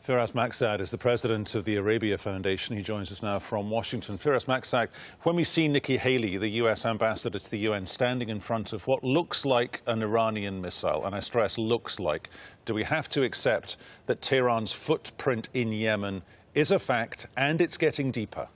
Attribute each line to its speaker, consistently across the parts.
Speaker 1: Firas Maksad is the president of the Arabia Foundation. He joins us now from Washington. Firas Maksad, when we see Nikki Haley, the US Ambassador to the UN, standing in front of what looks like an Iranian missile, and I stress looks like, do we have to accept that Tehran's footprint in Yemen is a fact and it's getting deeper?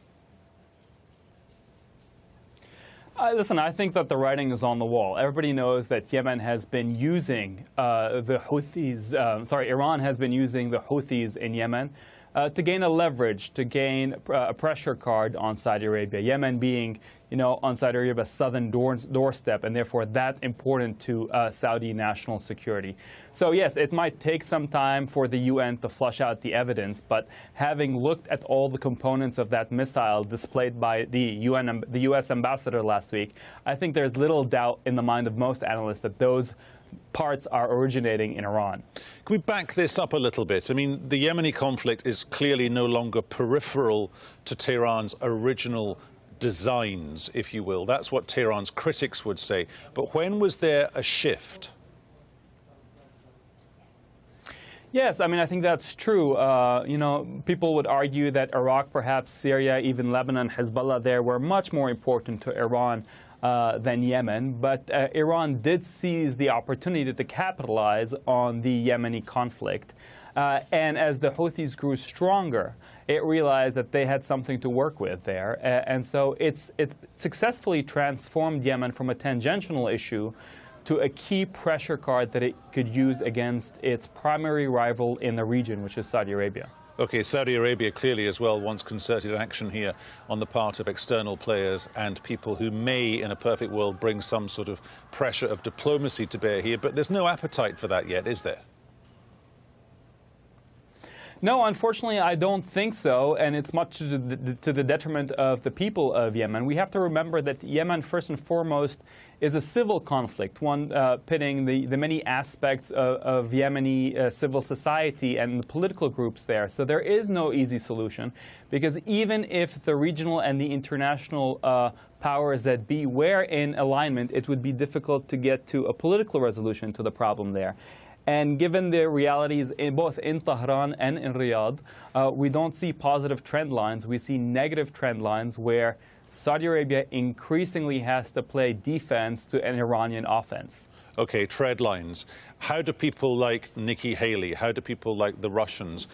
Speaker 2: Listen, I think that the writing is on the wall. Everybody knows that Yemen has been using the Houthis, Iran has been using the Houthis in Yemen to gain a leverage, to gain a pressure card on Saudi Arabia. Yemen being, on Saudi Arabia's southern doorstep, and therefore that important to Saudi national security. So yes, it might take some time for the UN to flush out the evidence, but having looked at all the components of that missile displayed by the US ambassador last week, I think there's little doubt in the mind of most analysts that those parts are originating in Iran.
Speaker 1: Can we back this up a little bit? I mean, the Yemeni conflict is clearly no longer peripheral to Tehran's original designs, if you will. That's what Tehran's critics would say. But when was there a shift?
Speaker 2: Yes, I mean, I think that's true. People would argue that Iraq, perhaps Syria, even Lebanon, Hezbollah there were much more important to Iran than Yemen. But Iran did seize the opportunity to capitalize on the Yemeni conflict. And as the Houthis grew stronger, it realized that they had something to work with there. And so it successfully transformed Yemen from a tangential issue to a key pressure card that it could use against its primary rival in the region, which is Saudi Arabia.
Speaker 1: OK, Saudi Arabia clearly as well wants concerted action here on the part of external players and people who may, in a perfect world, bring some sort of pressure of diplomacy to bear here. But there's no appetite for that yet, is there?
Speaker 2: No, unfortunately, I don't think so, and it's much to the detriment of the people of Yemen. We have to remember that Yemen, first and foremost, is a civil conflict, one pitting the many aspects of Yemeni civil society and the political groups there. So there is no easy solution, because even if the regional and the international powers that be were in alignment, it would be difficult to get to a political resolution to the problem there. And given the realities both in Tehran and in Riyadh, we don't see positive trend lines. We see negative trend lines where Saudi Arabia increasingly has to play defense to an Iranian offense.
Speaker 1: OK, trend lines. How do people like Nikki Haley, how do people like the Russians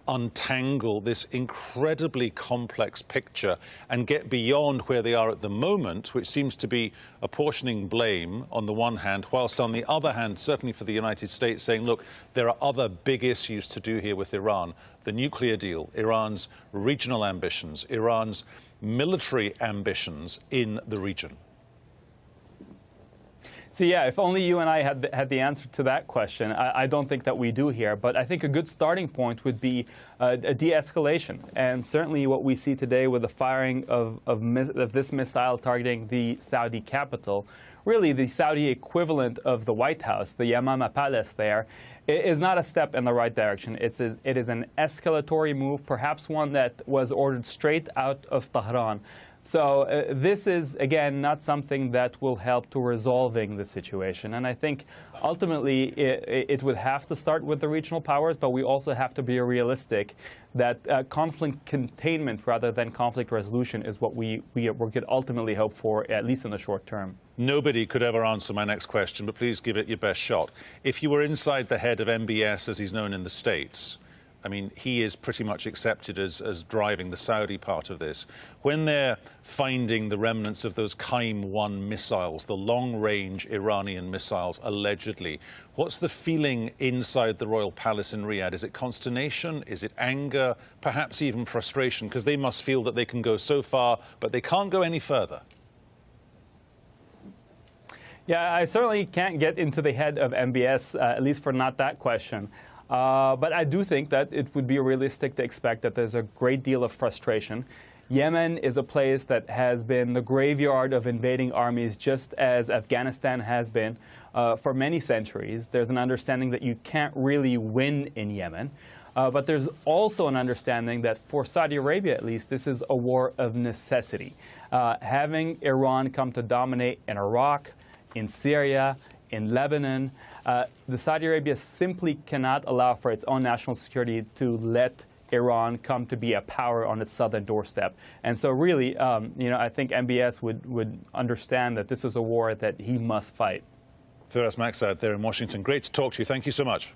Speaker 1: untangle this incredibly complex picture and get beyond where they are at the moment, which seems to be apportioning blame on the one hand, whilst on the other hand, certainly for the United States, saying, look, there are other big issues to do here with Iran. The nuclear deal, Iran's regional ambitions, Iran's military ambitions in the region.
Speaker 2: So yeah, if only you and I had the answer to that question. I don't think that we do here, but I think a good starting point would be a de-escalation. And certainly what we see today with the firing of this missile targeting the Saudi capital, really the Saudi equivalent of the White House, the Yamama Palace there, is not a step in the right direction. It is an escalatory move, perhaps one that was ordered straight out of Tehran. So this is, again, not something that will help to resolving the situation. And I think ultimately it would have to start with the regional powers, but we also have to be realistic that conflict containment rather than conflict resolution is what we could ultimately hope for, at least in the short term.
Speaker 1: Nobody could ever answer my next question, but please give it your best shot. If you were inside the head of MBS, as he's known in the States, I mean, he is pretty much accepted as driving the Saudi part of this. When they're finding the remnants of those Qaim-1 missiles, the long-range Iranian missiles, allegedly, what's the feeling inside the royal palace in Riyadh? Is it consternation? Is it anger? Perhaps even frustration? Because they must feel that they can go so far, but they can't go any further.
Speaker 2: Yeah, I certainly can't get into the head of MBS, at least for not that question. But I do think that it would be realistic to expect that there's a great deal of frustration. Yemen is a place that has been the graveyard of invading armies, just as Afghanistan has been for many centuries. There's an understanding that you can't really win in Yemen. But there's also an understanding that for Saudi Arabia, at least, this is a war of necessity. Having Iran come to dominate in Iraq, in Syria, in Lebanon, The Saudi Arabia simply cannot allow for its own national security to let Iran come to be a power on its southern doorstep. And so really, I think MBS would understand that this is a war that he must fight.
Speaker 1: Firas Maksad there in Washington. Great to talk to you. Thank you so much.